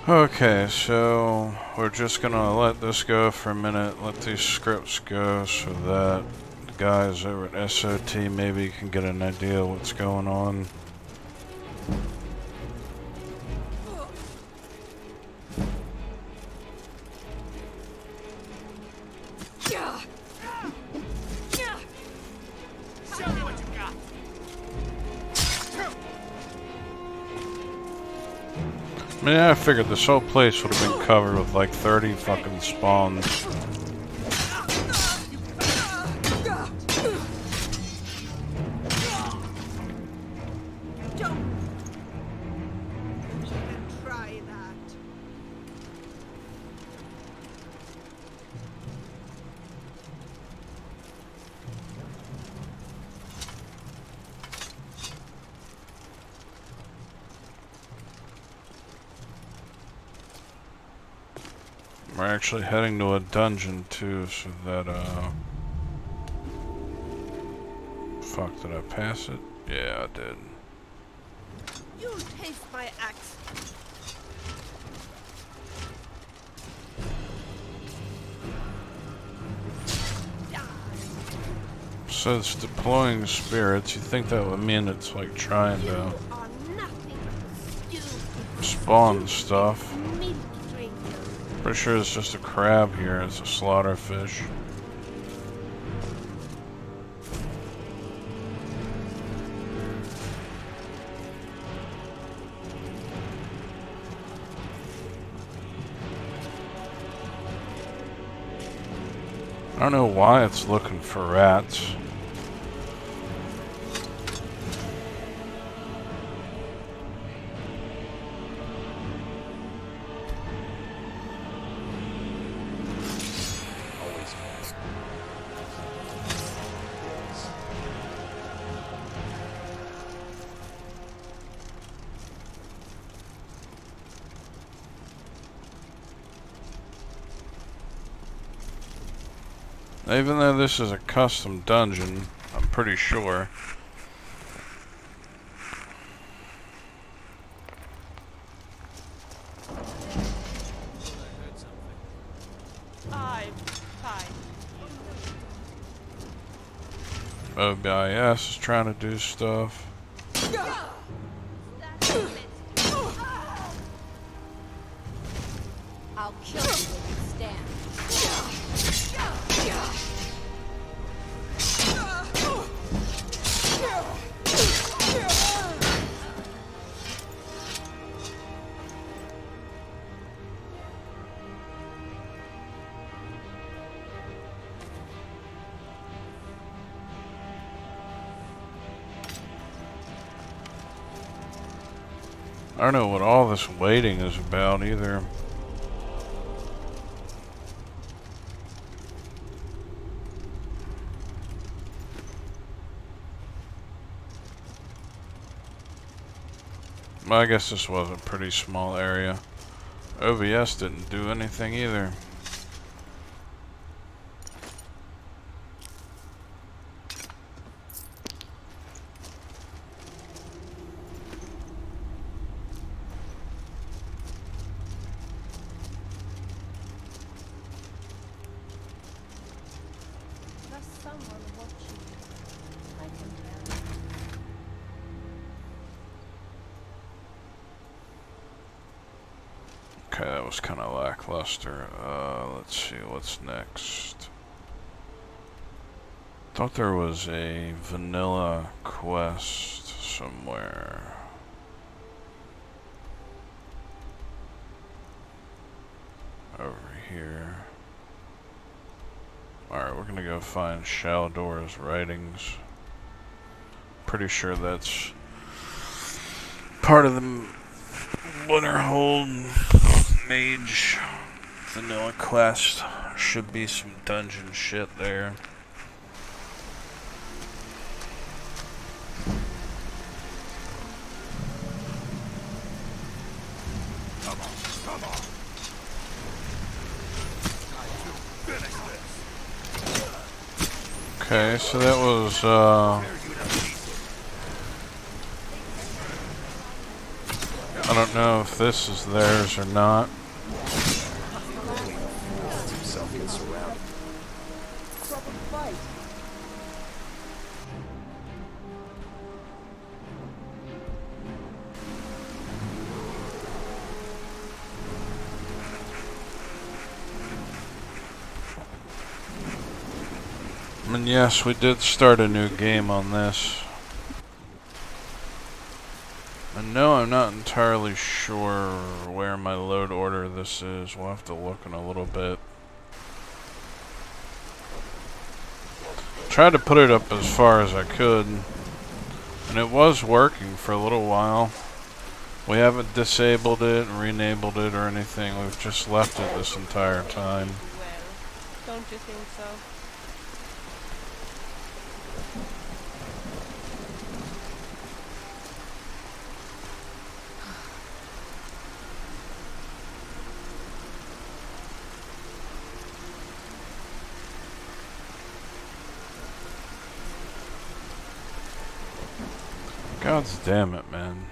Okay, so we're just gonna let this go for a minute, let these scripts go so that the guys over at SOT maybe can get an idea of what's going on. Show me what you got. I mean, I figured this whole place would have been covered with like 30 fucking spawns. Don't even try that. We're actually heading to a dungeon too, so that, fuck, did I pass it? Yeah, I did. You taste my axe. So it's deploying spirits. You think that would mean it's like trying You to are nothing but stupid. spawn stuff. Meat drinker. Pretty sure it's just a crab here. It's a slaughterfish. I don't know why it's looking for rats. Even though this is a custom dungeon, I'm pretty sure. I'm fine. OBIS is trying to do stuff. I'll kill you where you stand. I don't know what all this waiting is about either. Well, I guess this was a pretty small area. OBS didn't do anything either. There's someone watching you. I can tell. Okay, that was kind of lackluster. Let's see, what's next? Thought there was a vanilla quest somewhere. Over here. Alright, we're gonna go find Shaldor's writings. Pretty sure that's part of the Winterhold Mage vanilla quest. Should be some dungeon shit there. Okay, so that was I don't know if this is theirs or not. Himself get surrounded. Proper fight. And yes, we did start a new game on this. And no, I'm not entirely sure where my load order this is. We'll have to look in a little bit. Tried to put it up as far as I could, and it was working for a little while. We haven't disabled it, re-enabled it, or anything. We've just left it this entire time. Well, don't you think so? God damn it, man.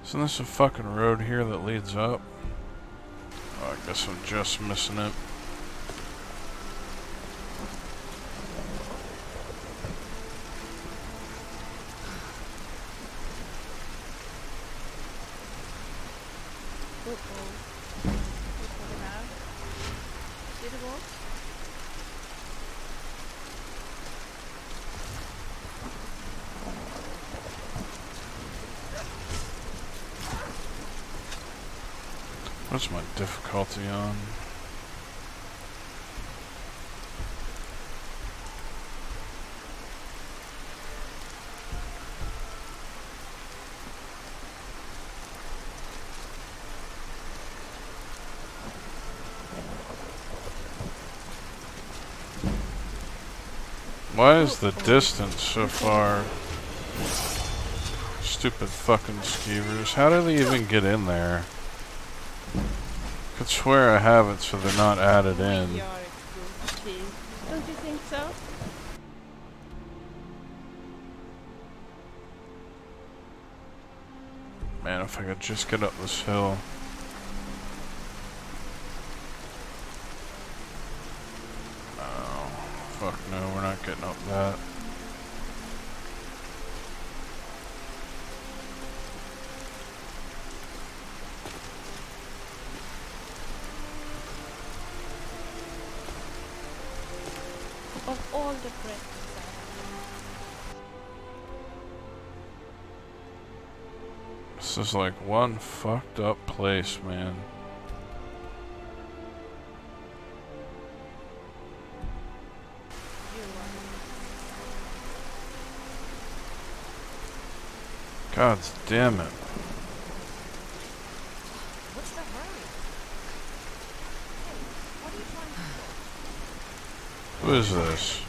Isn't this a fucking road here that leads up? Oh, I guess I'm just missing it. See the wall? What's my difficulty on? Why is the distance so far? Stupid fucking skeevers. How do they even get in there? Could swear I have it so they're not added in. You're a good kid. Don't you think so? Man, if I could just get up this hill. Oh, fuck no, we're not getting up that. Of all the presents I have. This is like one fucked up place, man. God damn it. What's the hurry? Hey, what are you trying to do? Who is this?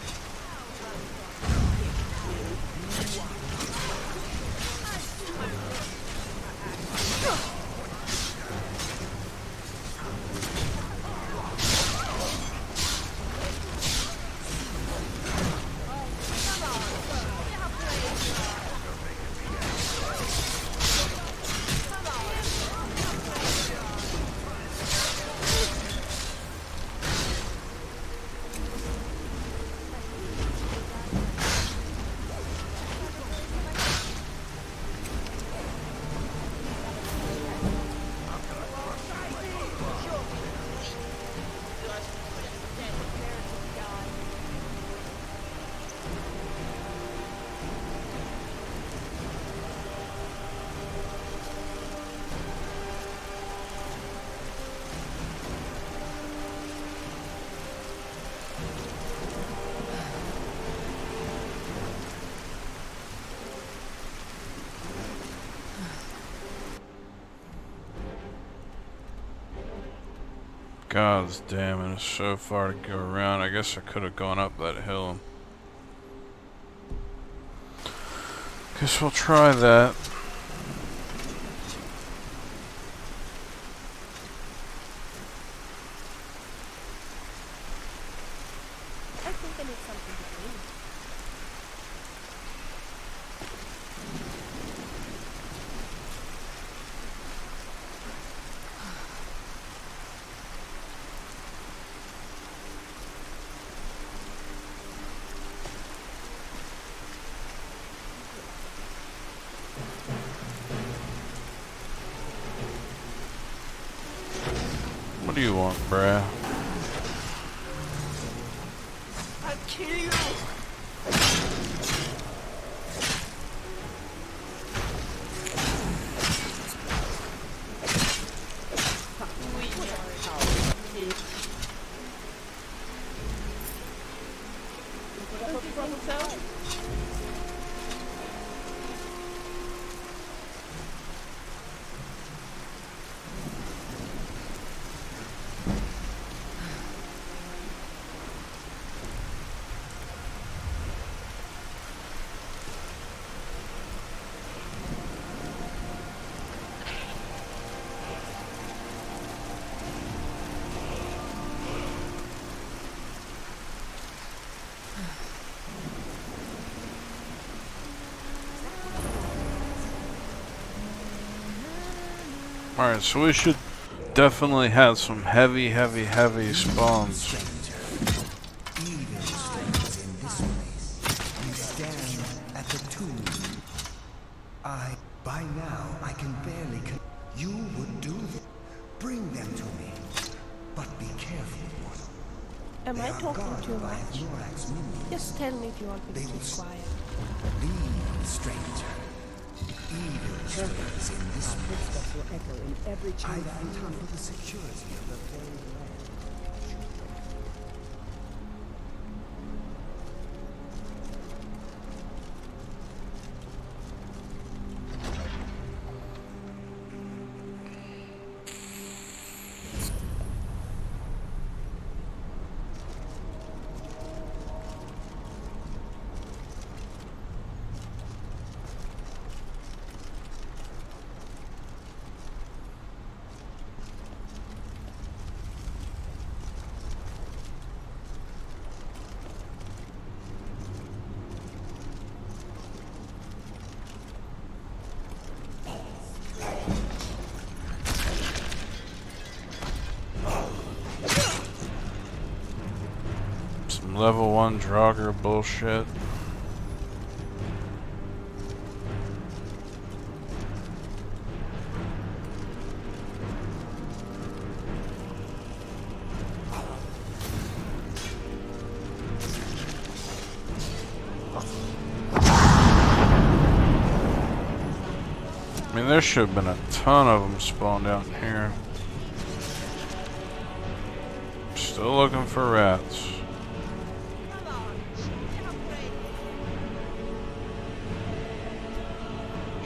God damn it, it's so far to go around. I guess I could have gone up that hill. Guess we'll try that. I think I need something to drink. do you want, bruh? I'll kill you! Don't you think so? Alright, so we should definitely have some heavy spawns. Stranger. Evil strangers in this place. You stand at the tomb. By now, I can barely You would do this. Bring them to me. But be careful, mortal. Am I talking guarded too by much? Lorax minions. Just tell me if you want me to keep quiet. Leave, stranger. Evil strangers in this place. Footsteps will echo in every I chamber and fear tunnel. for the security of the very land. Some level 1 Draugr bullshit. I mean, there should have been a ton of them spawned out in here. Still looking for rats.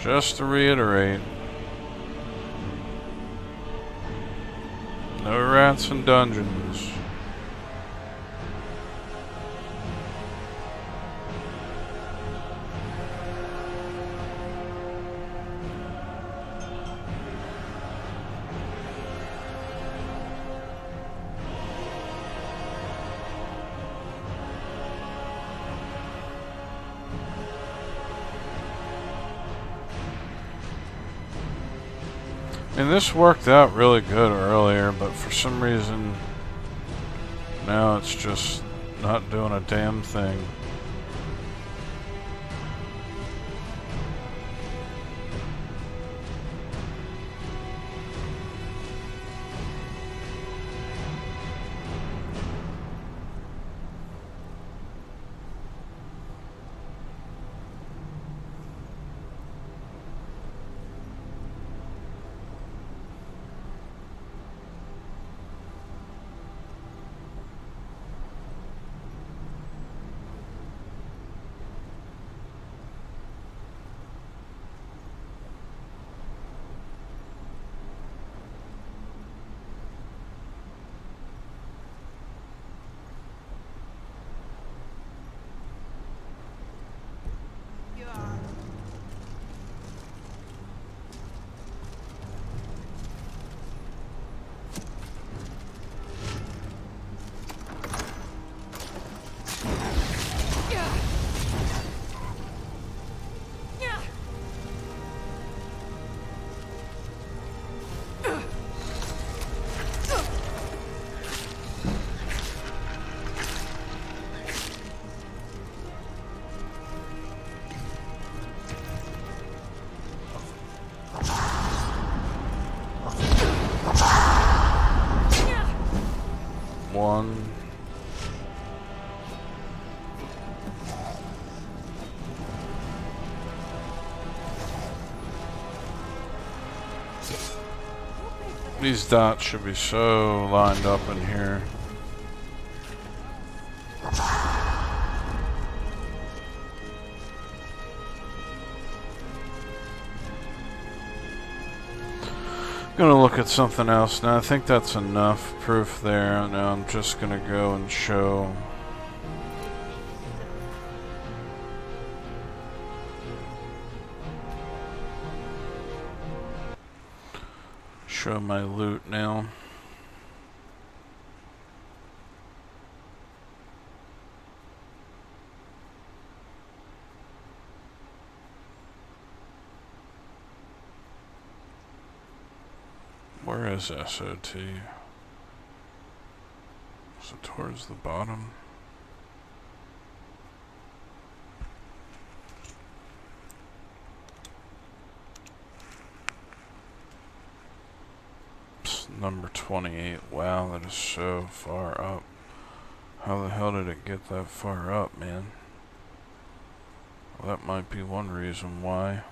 Just to reiterate, no rats in dungeons. And this worked out really good earlier, but for some reason now it's just not doing a damn thing. 1. These dots should be so lined up in here. Gonna look at something else now. I think that's enough proof there. Now I'm just gonna go and show my loot now. Where is SOT? Is it towards the bottom? Number 28. Wow, that is so far up. How the hell did it get that far up, man? Well, that might be one reason why.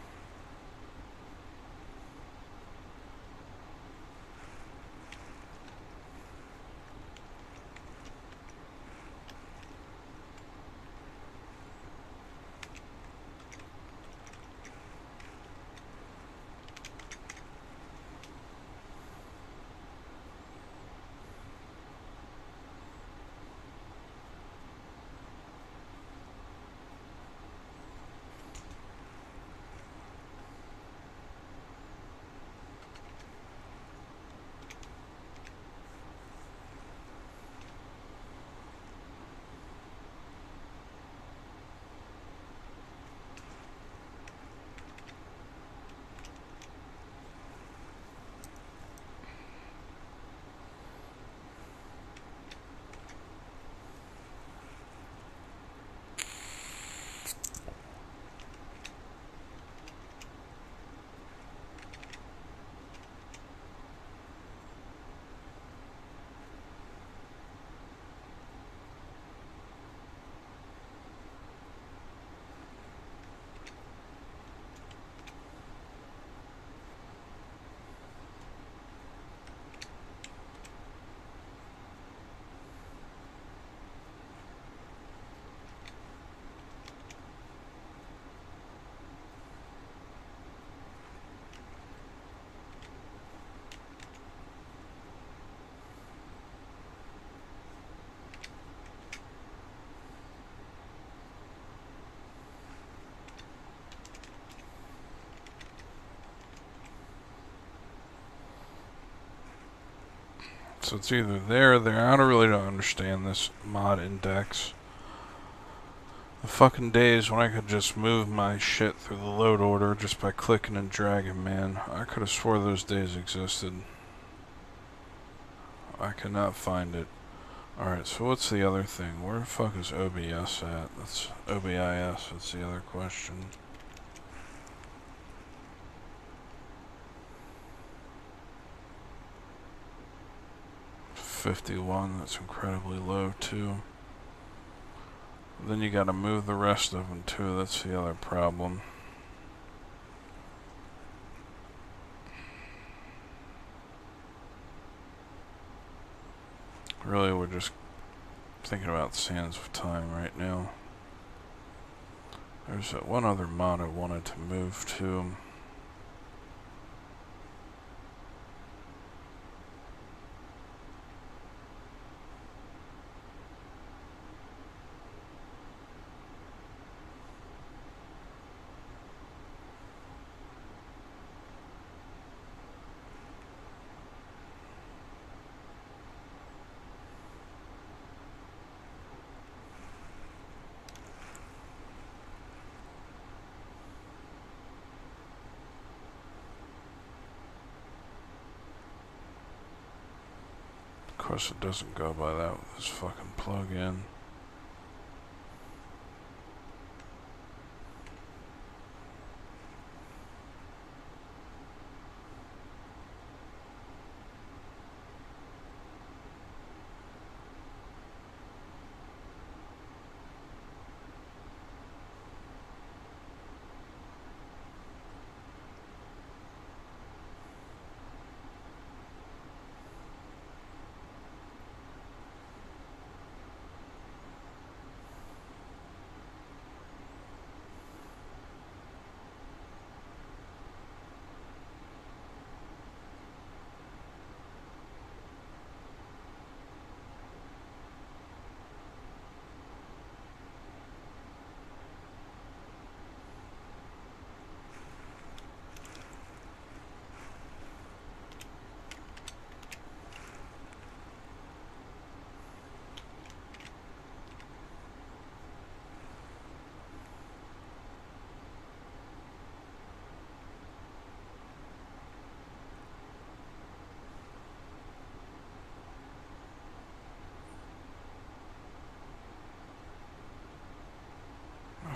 So it's either there or there. I really don't understand this mod index. The fucking days when I could just move my shit through the load order just by clicking and dragging, man. I could have swore those days existed. I cannot find it. Alright, so what's the other thing? Where the fuck is OBS at? That's OBIS, that's the other question. $51, that's incredibly low too. Then you gotta move the rest of them too, that's the other problem. Really, we're just thinking about Sands of Time right now. There's that one other mod I wanted to move to. Of course it doesn't go by that with this fucking plug-in.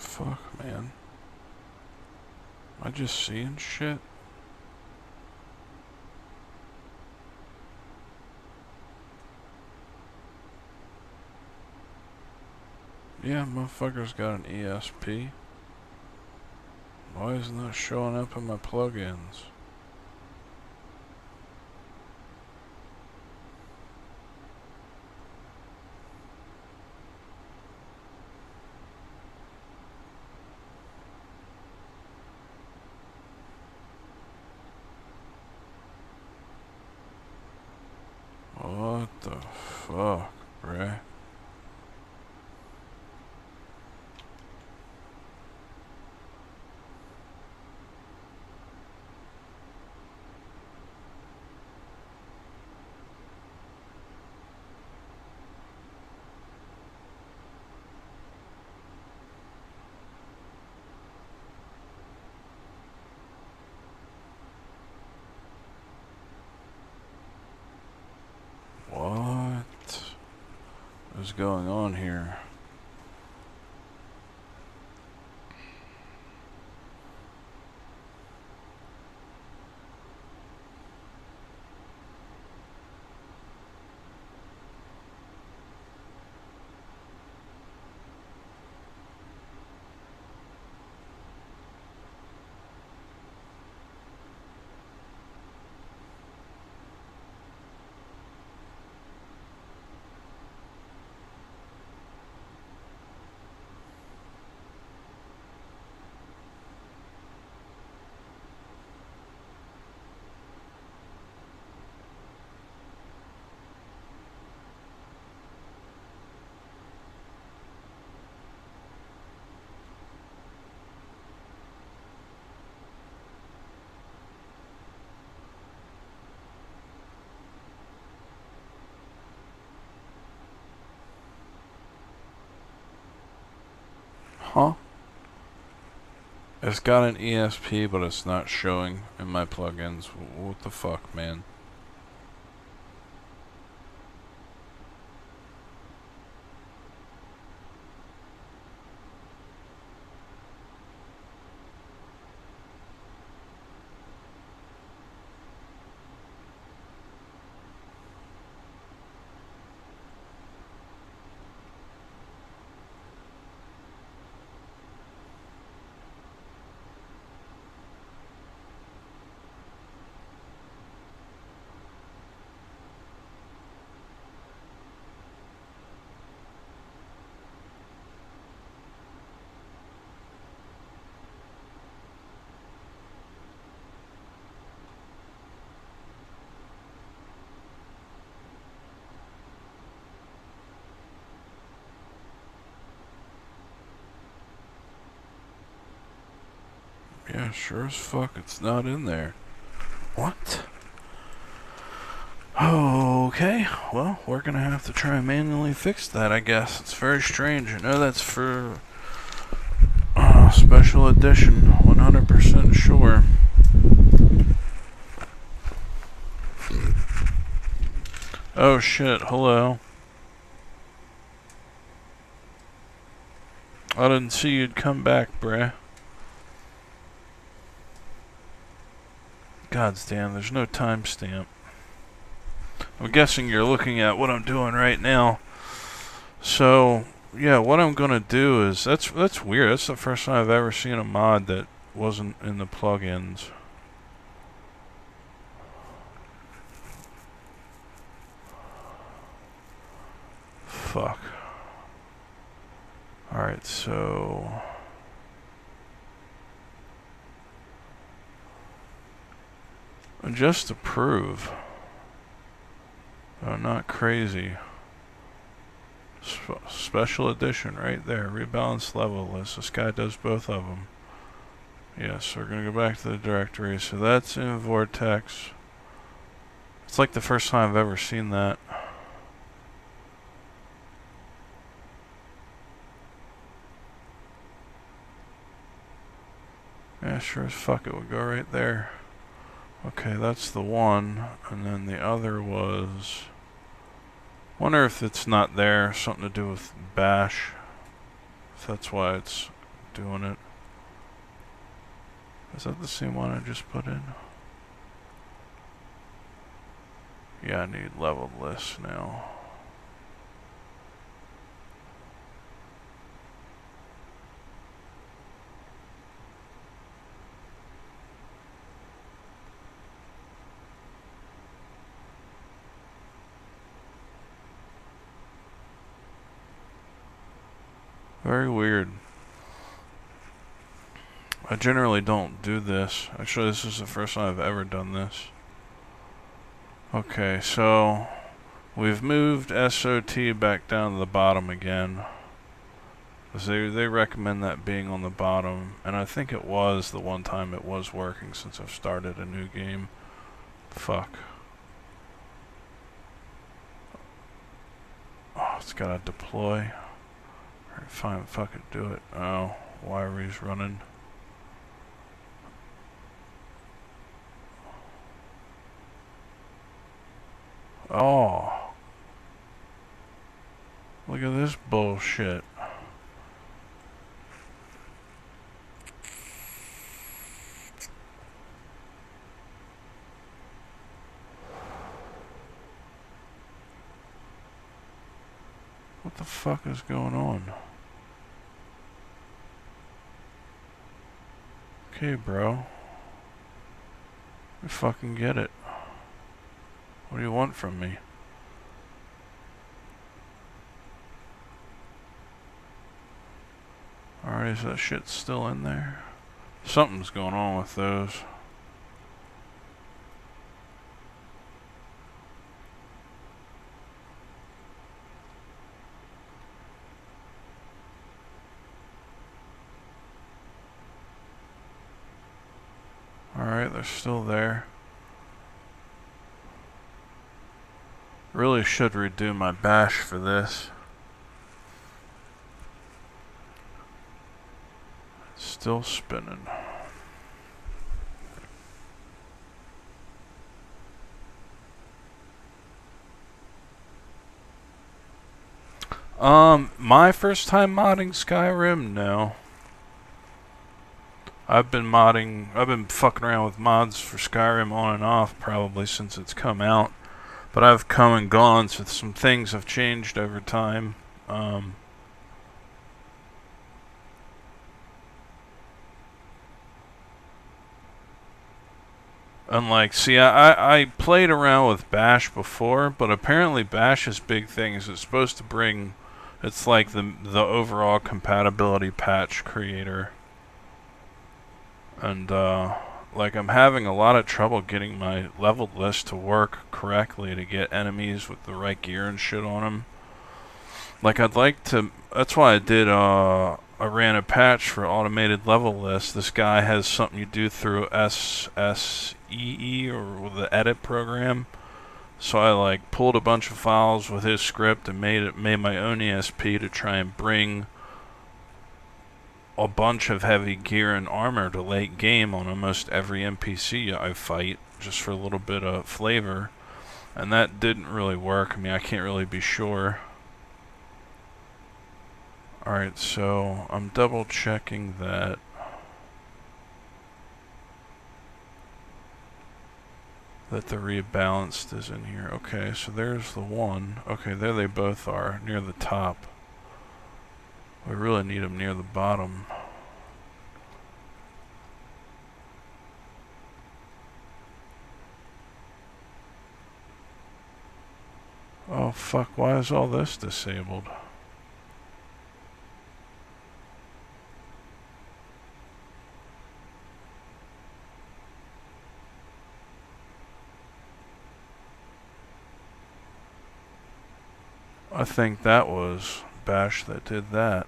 Fuck, man. Am I just seeing shit? Yeah, motherfucker's got an ESP. Why isn't that showing up in my plugins? What the fuck, bruh? What is going on here? Huh? It's got an ESP, but it's not showing in my plugins. What the fuck, man? Yeah, sure as fuck it's not in there. What? Okay, well, we're gonna have to try and manually fix that, I guess. It's very strange. I know that's for special edition, 100% sure. Oh shit, hello. I didn't see you'd come back, bruh. Gods damn, there's no timestamp. I'm guessing you're looking at what I'm doing right now. So, yeah, what I'm gonna do is that's weird. That's the first time I've ever seen a mod that wasn't in the plugins. Fuck. Alright, so just to prove I'm not crazy. Special edition right there. Rebalance level list. This guy does both of them. Yes, we're going to go back to the directory. So that's in Vortex. It's like the first time I've ever seen that. Yeah, sure as fuck it would go right there. Okay, that's the one. And then the other was... Wonder if it's not there. Something to do with bash. If that's why it's doing it. Is that the same one I just put in? Yeah, I need leveled lists now. Very weird. I generally don't do this. Actually, this is the first time I've ever done this. Okay, so we've moved SOT back down to the bottom again. Because they recommend that being on the bottom. And I think it was the one time it was working since I've started a new game. Fuck. Oh, it's gotta deploy. Alright, fine, fuck it, do it. Oh, wiry's running. Oh. Look at this bullshit. What the fuck is going on? Okay, bro. You fucking get it. What do you want from me? Alright, is that shit still in there? Something's going on with those. Alright, they're still there. Really should redo my bash for this. It's still spinning. My first time modding Skyrim? No. I've been fucking around with mods for Skyrim on and off probably since it's come out. But I've come and gone, so some things have changed over time. See, I played around with Bash before, but apparently Bash's big thing is it's supposed to bring, it's like the overall compatibility patch creator. And, like, I'm having a lot of trouble getting my leveled list to work correctly to get enemies with the right gear and shit on them. Like, I'd like to, that's why I ran a patch for automated level lists. This guy has something you do through SSEE, or the edit program. So I, like, pulled a bunch of files with his script and made my own ESP to try and bring a bunch of heavy gear and armor to late game on almost every NPC I fight, just for a little bit of flavor. And that didn't really work. I mean, I can't really be sure. Alright, so I'm double checking that the rebalanced is in here. Okay, so there's the one. Okay, there they both are, near the top. We really need them near the bottom. Oh fuck, why is all this disabled? I think that was Bash that did that.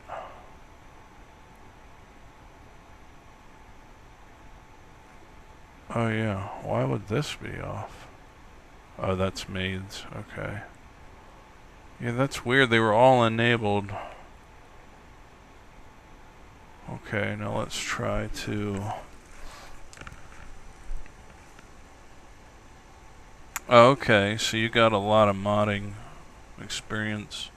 Oh yeah, why would this be off? Oh, that's maids, okay. Yeah, that's weird, they were all enabled. Okay, now let's try to... Oh, okay, so you got a lot of modding experience.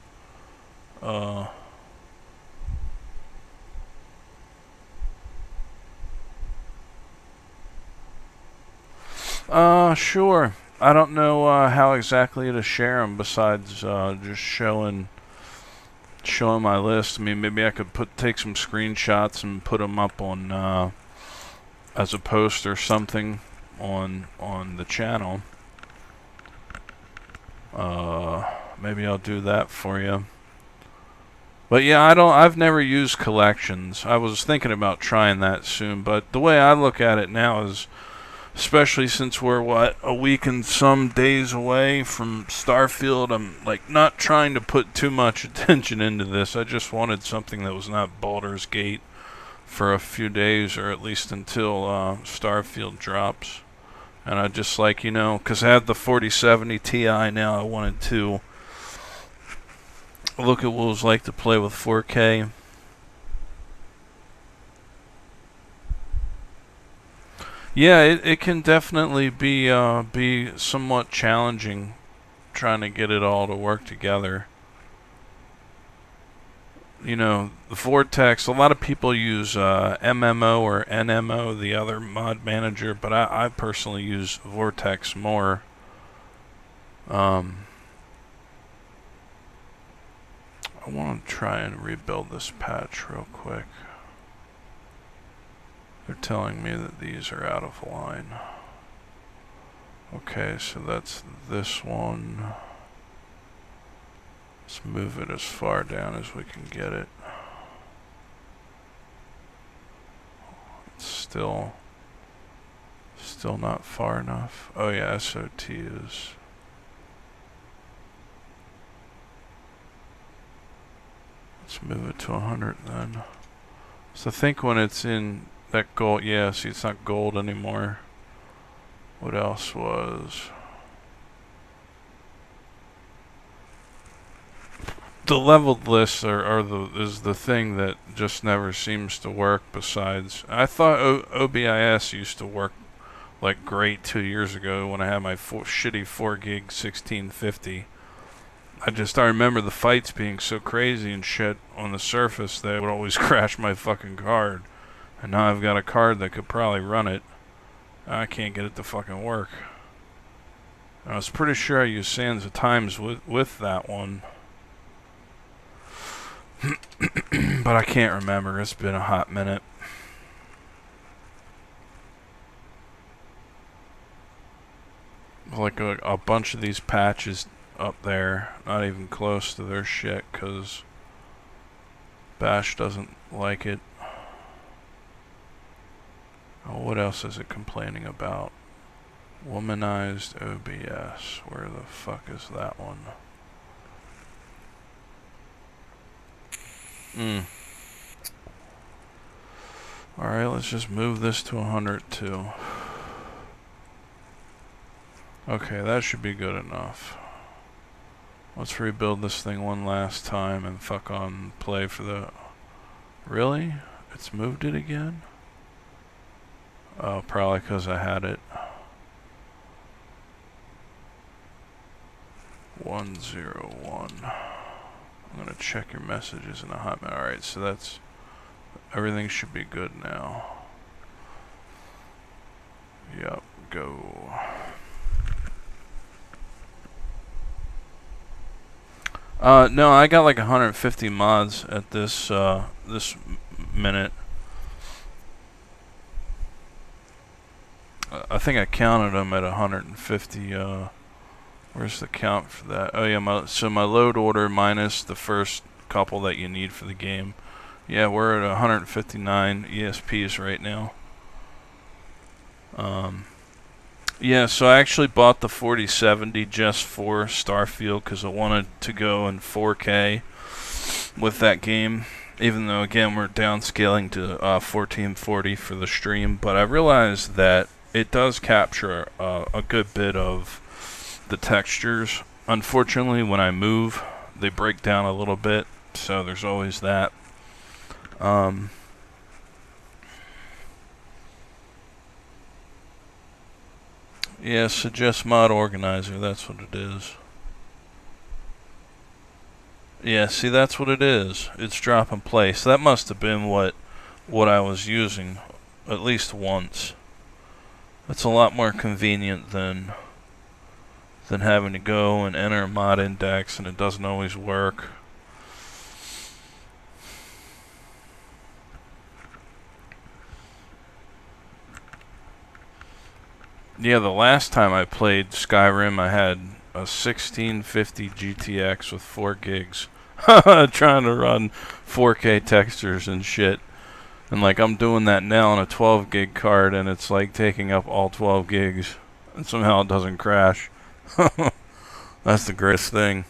Sure. I don't know how exactly to share them besides just showing my list. I mean, maybe I could take some screenshots and put them up on as a post or something on the channel. Maybe I'll do that for you. But yeah, I've never used collections. I was thinking about trying that soon, but the way I look at it now is, especially since we're a week and some days away from Starfield, I'm like not trying to put too much attention into this. I just wanted something that was not Baldur's Gate for a few days, or at least until Starfield drops. And I just like, you know, because I have the 4070 Ti now, I wanted to look at what it was like to play with 4K. Yeah, it can definitely be somewhat challenging trying to get it all to work together. You know, the Vortex, a lot of people use MMO or NMO, the other mod manager, but I personally use Vortex more. I want to try and rebuild this patch real quick. They're telling me that these are out of line. Okay, so that's this one. Let's move it as far down as we can get it. It's still not far enough. Oh yeah, SOT is. Let's move it to 100 then. So I think when it's in that gold, yeah, see it's not gold anymore. What else was? The leveled lists is the thing that just never seems to work. Besides, I thought OBIS used to work like great 2 years ago when I had my shitty 4 gig 1650. I remember the fights being so crazy and shit on the surface that it would always crash my fucking card. And now I've got a card that could probably run it. I can't get it to fucking work. I was pretty sure I used Sands of Times with that one. But I can't remember. It's been a hot minute. Like a bunch of these patches up there, not even close to their shit, because Bash doesn't like it. Oh, what else is it complaining about? Womanized OBS. Where the fuck is that one? Alright, let's just move this to 100 too. Okay, that should be good enough. Let's rebuild this thing one last time and fuck on play for the... Really? It's moved it again? Oh, probably because I had it. 101. I'm gonna check your messages in a hot minute. Alright, so that's... Everything should be good now. Yup, go. No, I got like 150 mods at this minute. I think I counted them at 150. Where's the count for that? Oh yeah, so my load order minus the first couple that you need for the game. Yeah, we're at 159 ESPs right now. Yeah, so I actually bought the 4070 just for Starfield because I wanted to go in 4K with that game. Even though, again, we're downscaling to 1440 for the stream. But I realized that it does capture a good bit of the textures. Unfortunately, when I move, they break down a little bit. So there's always that. Yeah, suggest mod organizer, that's what it is. Yeah, see, that's what it is. It's drop and play. So that must have been what I was using at least once. It's a lot more convenient than having to go and enter a mod index, and it doesn't always work. Yeah, the last time I played Skyrim, I had a 1650 GTX with 4 gigs. Trying to run 4K textures and shit. And like, I'm doing that now on a 12 gig card, and it's like taking up all 12 gigs. And somehow it doesn't crash. That's the greatest thing.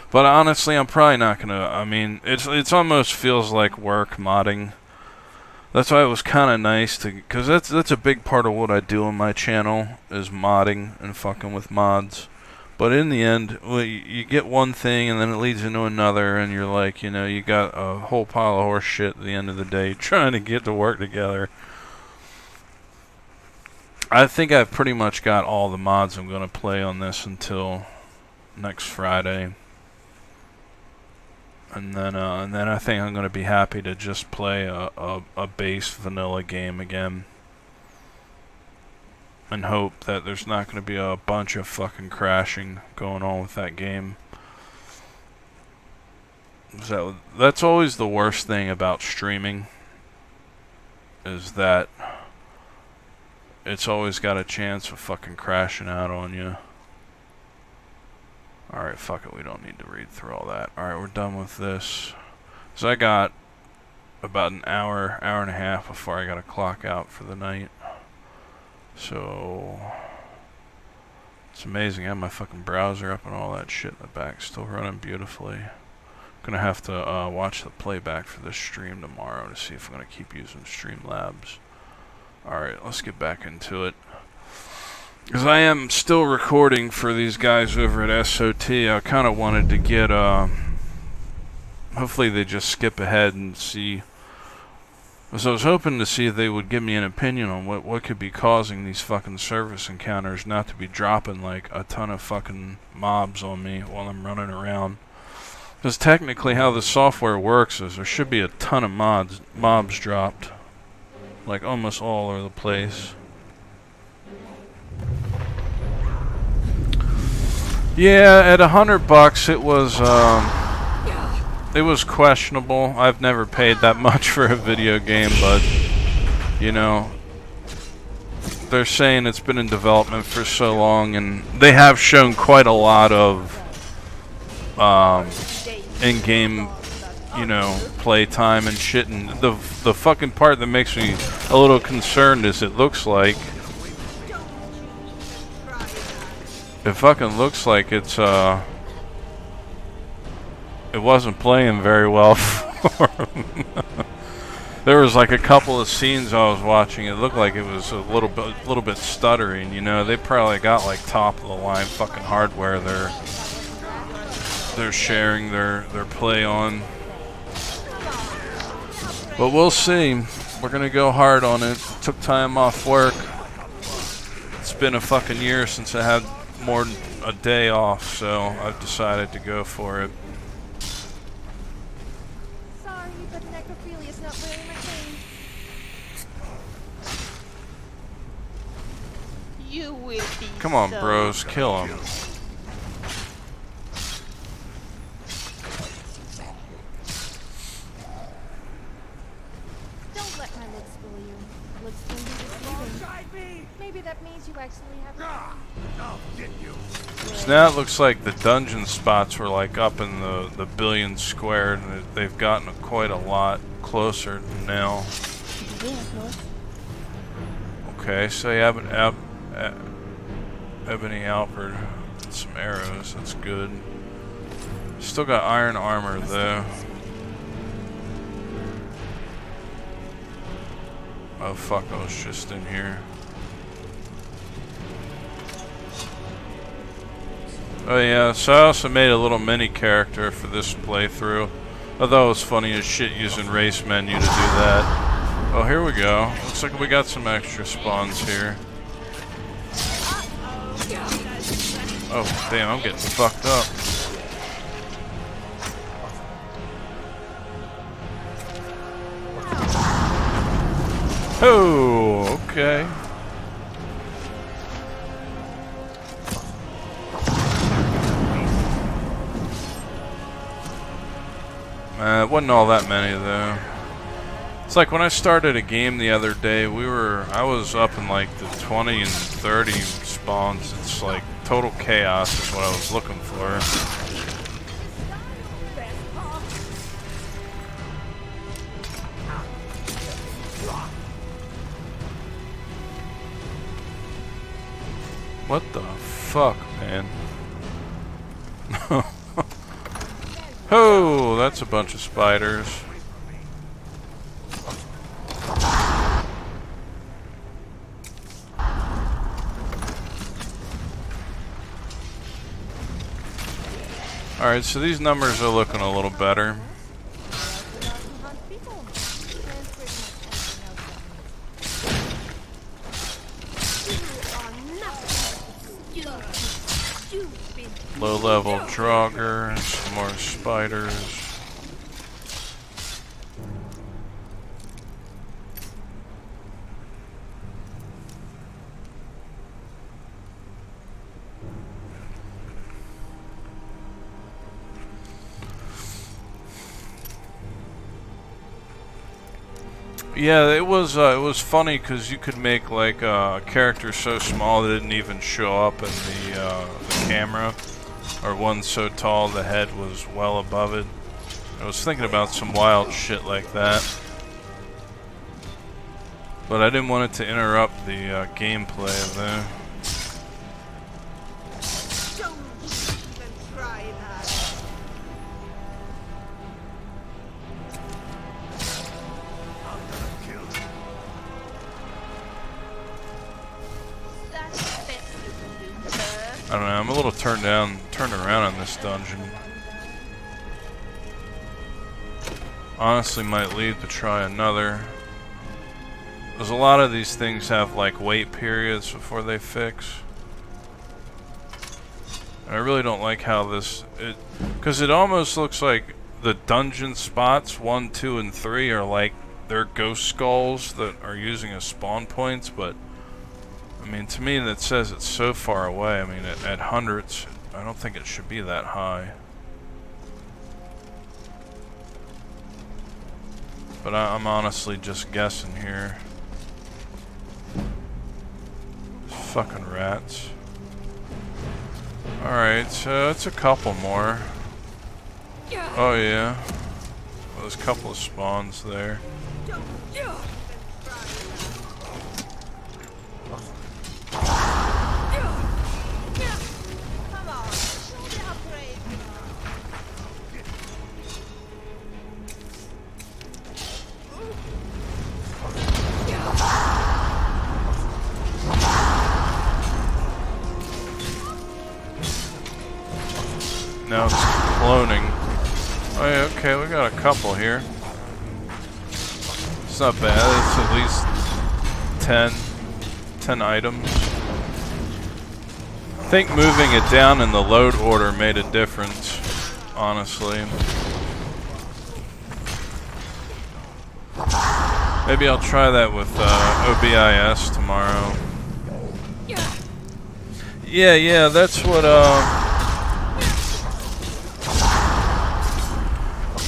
But honestly, I'm probably not gonna. I mean, it's almost feels like work modding. That's why it was kind of nice to, because that's a big part of what I do on my channel is modding and fucking with mods. But in the end, well, you get one thing and then it leads into another, and you're like, you know, you got a whole pile of horse shit at the end of the day trying to get to work together. I think I've pretty much got all the mods I'm gonna play on this until next Friday. And then I think I'm gonna be happy to just play a base vanilla game again, and hope that there's not gonna be a bunch of fucking crashing going on with that game. That's always the worst thing about streaming, is that it's always got a chance of fucking crashing out on you. Alright, fuck it, we don't need to read through all that. Alright, we're done with this. So I got about an hour and a half before I gotta clock out for the night. So it's amazing. I have my fucking browser up and all that shit in the back, still running beautifully. Gonna have to watch the playback for this stream tomorrow to see if I'm gonna keep using Streamlabs. Alright, let's get back into it. Because I am still recording for these guys over at SOT. I kind of wanted to get, hopefully they just skip ahead and see. So I was hoping to see if they would give me an opinion on what could be causing these fucking service encounters not to be dropping like a ton of fucking mobs on me while I'm running around. Because technically how the software works is there should be a ton of mobs dropped. Like almost all over the place. Yeah, at $100 it was questionable. I've never paid that much for a video game, but you know, they're saying it's been in development for so long, and they have shown quite a lot of in-game, you know, play time and shit. And the fucking part that makes me a little concerned is it fucking looks like it's it wasn't playing very well for him. There was like a couple of scenes I was watching, it looked like it was a little bit stuttering, you know. They probably got like top of the line fucking hardware they're sharing their play on. But we'll see. We're gonna go hard on it. Took time off work. It's been a fucking year since I had more than a day off, so I've decided to go for it. Sorry, but necrophilia's not really my thing. You will be. Come on, so bros, kill him. Don't let my looks fool you. Looks can be deceiving. Maybe that means you actually have a So now it looks like the dungeon spots were like up in the billion squared, and they've gotten quite a lot closer now. Okay, so you have an ebony halberd and some arrows. That's good. Still got iron armor though. Oh fuck, I was just in here. Oh yeah, so I also made a little mini character for this playthrough. I thought it was funny as shit using race menu to do that. Oh, here we go. Looks like we got some extra spawns here. Oh, damn, I'm getting fucked up. It wasn't all that many though. It's like when I started a game the other day, I was up in like the 20 and 30 spawns. It's like total chaos is what I was looking for. What the fuck, man? Oh, that's a bunch of spiders. Alright, so these numbers are looking a little better. Low level Draugr, some more spiders. Yeah, it was funny because you could make like a character so small that it didn't even show up in the camera, or one so tall the head was well above it. I was thinking about some wild shit like that, but I didn't want it to interrupt the gameplay of that. I don't know, I'm a little turned around on this dungeon. Honestly might leave to try another. There's a lot of these things have like wait periods before they fix. And I really don't like how because it almost looks like the dungeon spots 1, 2, and 3 are like they're ghost skulls that are using as spawn points, but I mean, to me that says it's so far away. I mean, at hundreds, I don't think it should be that high. But I'm honestly just guessing here. Fucking rats. Alright, so it's a couple more. Oh yeah. Well, there's a couple of spawns there. Now it's cloning. Oh yeah, okay, we got a couple here. It's not bad, it's at least 10 items. I think moving it down in the load order made a difference, honestly. Maybe I'll try that with OBIS tomorrow. Yeah, that's what,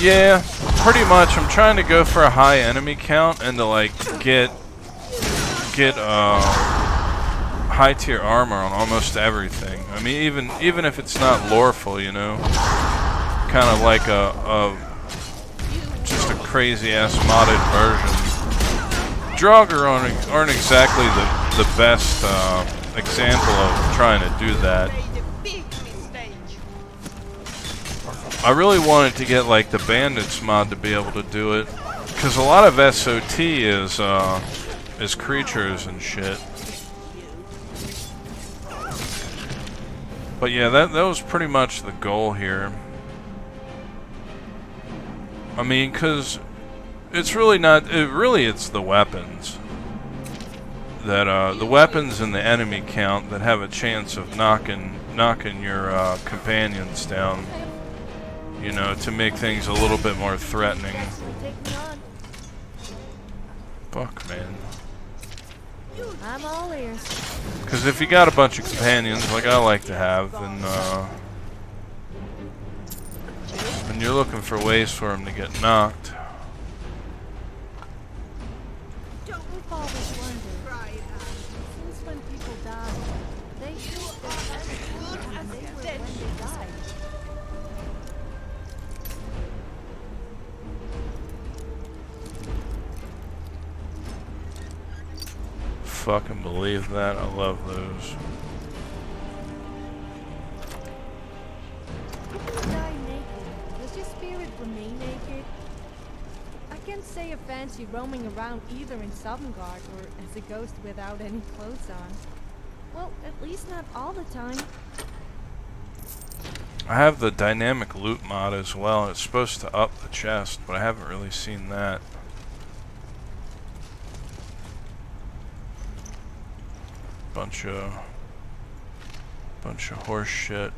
yeah, pretty much. I'm trying to go for a high enemy count and to like get high tier armor on almost everything. I mean, even if it's not loreful, you know, kind of like just a crazy ass modded version. Draugr aren't exactly the best example of trying to do that. I really wanted to get like the bandits mod to be able to do it, because a lot of SOT is creatures and shit. But yeah, that was pretty much the goal here. I mean, because it's really not. It's the weapons that the weapons and the enemy count that have a chance of knocking your companions down. You know, to make things a little bit more threatening. Fuck, man. I'm all ears. Because if you got a bunch of companions, like I like to have, then And you're looking for ways for him to get knocked. We've always wondered, since when people die, they use their best as they were when they died. Fucking believe that. I love those. If you die naked, does your spirit remain naked? I can't say I fancy roaming around either in Sovngarde or as a ghost without any clothes on. Well, at least not all the time. I have the dynamic loot mod as well, and it's supposed to up the chest, but I haven't really seen that. Bunch of horse shit.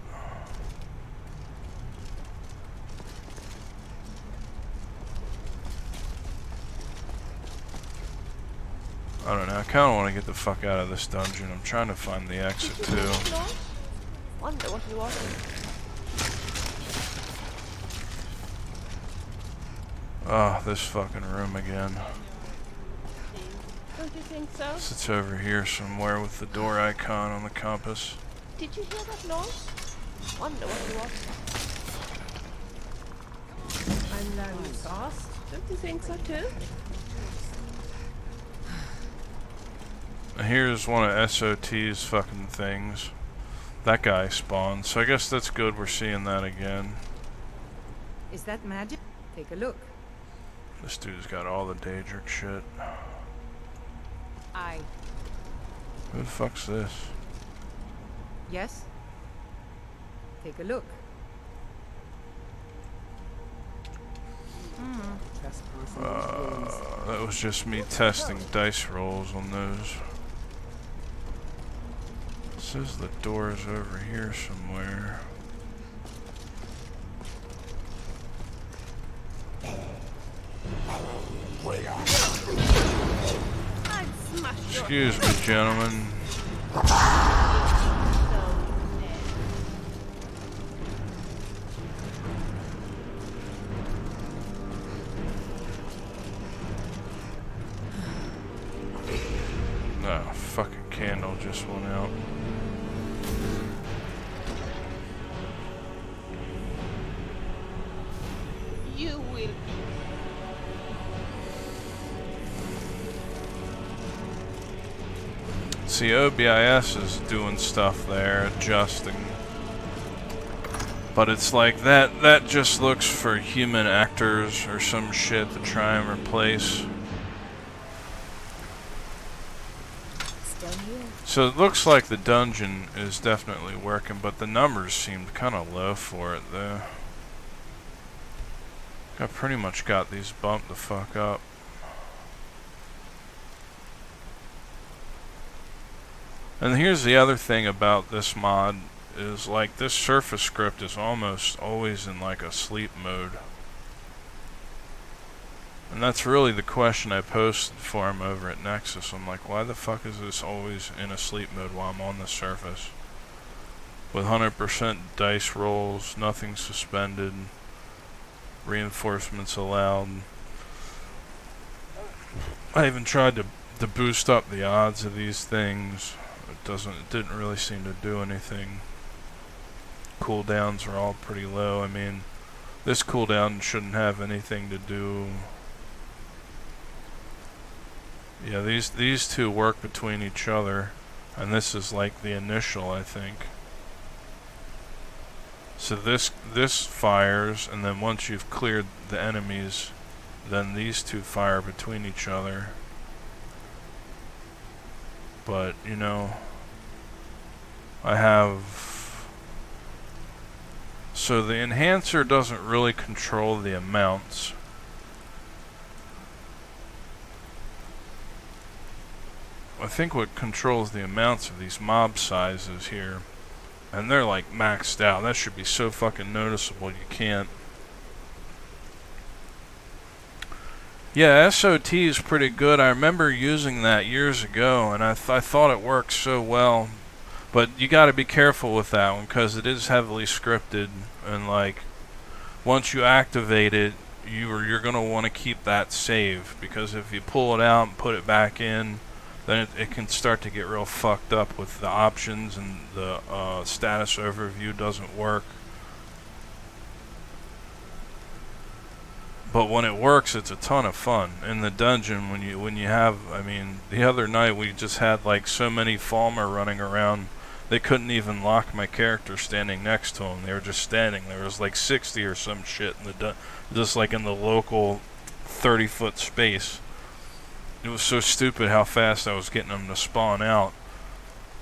I don't know, I kinda wanna get the fuck out of this dungeon. I'm trying to find the exit too. Wonder what he was. Oh, this fucking room again. Don't you think so? It's over here somewhere with the door icon on the compass. Did you hear that noise? Wonder what he was. I'm now lost. Don't you think so too? Here's one of SOT's fucking things. That guy spawned, so I guess that's good we're seeing that again. Is that magic? Take a look. This dude's got all the Daedric shit. Who the fuck's this? Yes? Take a look. That was just me testing dice rolls on those. It says the door is over here somewhere. I'd smash your Excuse me, gentlemen. No, fucking candle just went out. You will. See, OBIS is doing stuff there, adjusting. But it's like that just looks for human actors or some shit to try and replace. So it looks like the dungeon is definitely working, but the numbers seemed kind of low for it though. I pretty much got these bumped the fuck up. And here's the other thing about this mod is like this surface script is almost always in like a sleep mode. And that's really the question I posted for him over at Nexus. I'm like, why the fuck is this always in a sleep mode while I'm on the surface? With 100% dice rolls, nothing suspended, reinforcements allowed. I even tried to boost up the odds of these things. It didn't really seem to do anything. Cooldowns are all pretty low. I mean, this cooldown shouldn't have anything to do. Yeah, these two work between each other, and this is like the initial, I think. So this fires, and then once you've cleared the enemies, then these two fire between each other. But, you know, I have... So the enhancer doesn't really control the amounts. I think what controls the amounts of these mob sizes here, and they're like maxed out. That should be so fucking noticeable you can't. Yeah, SOT is pretty good. I remember using that years ago, and I thought it worked so well. But you got to be careful with that one because it is heavily scripted, and like once you activate it, you're going to want to keep that save, because if you pull it out and put it back in, then it can start to get real fucked up with the options, and the status overview doesn't work. But when it works, it's a ton of fun in the dungeon. When you have, I mean, the other night we just had like so many Falmer running around, they couldn't even lock my character standing next to them. They were just standing. There was like 60 or some shit in the just like in the local 30-foot space. It was so stupid how fast I was getting them to spawn out.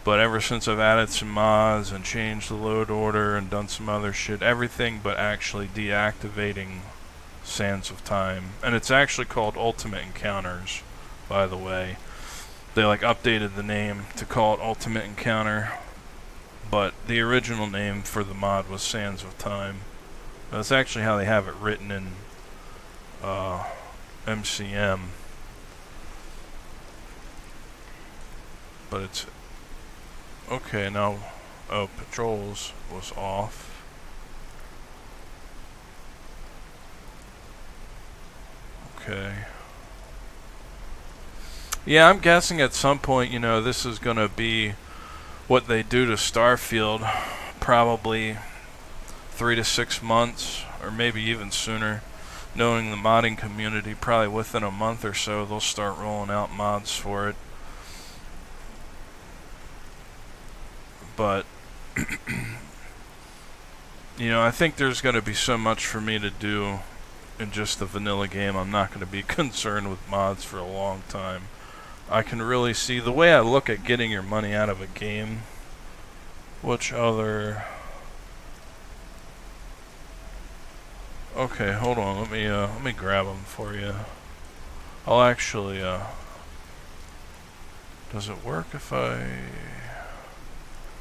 But ever since I've added some mods and changed the load order and done some other shit, everything but actually deactivating Sands of Time. And it's actually called Ultimate Encounters, by the way. They like updated the name to call it Ultimate Encounter, but the original name for the mod was Sands of Time. That's actually how they have it written in MCM. But it's okay now. Oh, patrols was off. Okay. Yeah, I'm guessing at some point, you know, this is gonna be what they do to Starfield, probably 3 to 6 months, or maybe even sooner. Knowing the modding community, probably within a month or so, they'll start rolling out mods for it. But, you know, I think there's going to be so much for me to do in just the vanilla game. I'm not going to be concerned with mods for a long time. I can really see the way I look at getting your money out of a game. Which other... Okay, hold on. Let me grab them for you. I'll actually does it work if I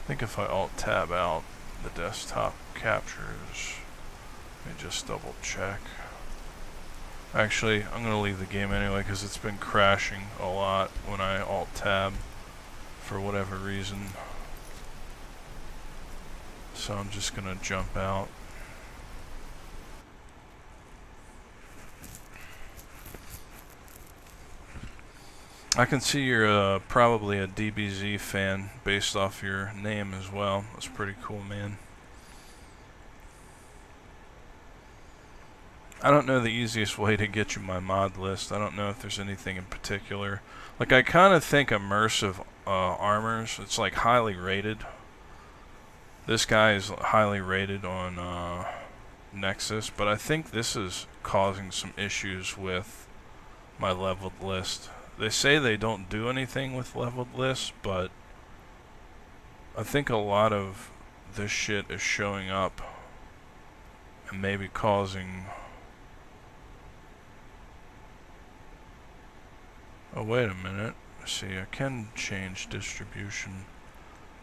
think if I alt tab out the desktop captures? Let me just double check. Actually, I'm gonna leave the game anyway because it's been crashing a lot when I alt tab for whatever reason. So I'm just gonna jump out. I can see you're probably a DBZ fan based off your name as well. That's pretty cool, man. I don't know the easiest way to get you my mod list. I don't know if there's anything in particular. Like, I kind of think immersive armors, it's like highly rated. This guy is highly rated on Nexus, but I think this is causing some issues with my leveled list. They say they don't do anything with leveled lists, but I think a lot of this shit is showing up and maybe causing... Oh, wait a minute. Let's see, I can change distribution.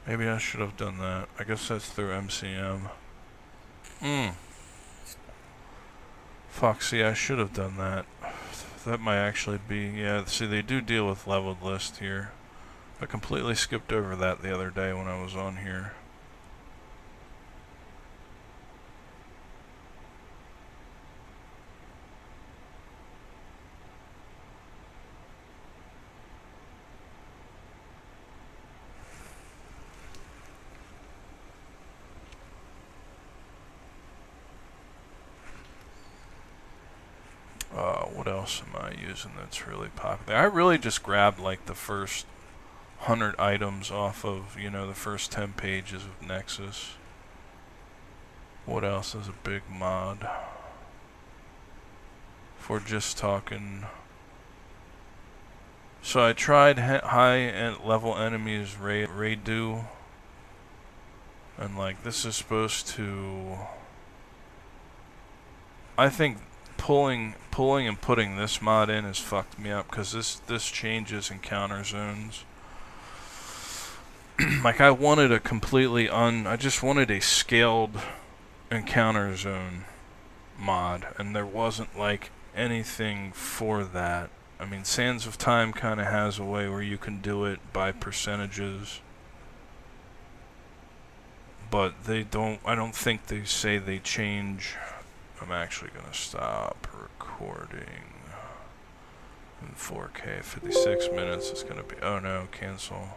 Maybe I should have done that. I guess that's through MCM. Fuck, see, I should have done that. That might actually be, yeah, see, they do deal with leveled list here. I completely skipped over that the other day when I was on here. What else am I using that's really popular? I really just grabbed like the first 100 items off of, you know, the first 10 pages of Nexus. What else is a big mod? If we're just talking... So I tried high level enemies redo. And like, this is supposed to... I think pulling and putting this mod in has fucked me up, because this changes encounter zones. Like, I wanted a completely I just wanted a scaled encounter zone mod, and there wasn't like anything for that. I mean, Sands of Time kind of has a way where you can do it by percentages, but they don't, I don't think they say they change I'm actually gonna stop recording in 4K. 56 minutes is gonna be. Oh no, cancel.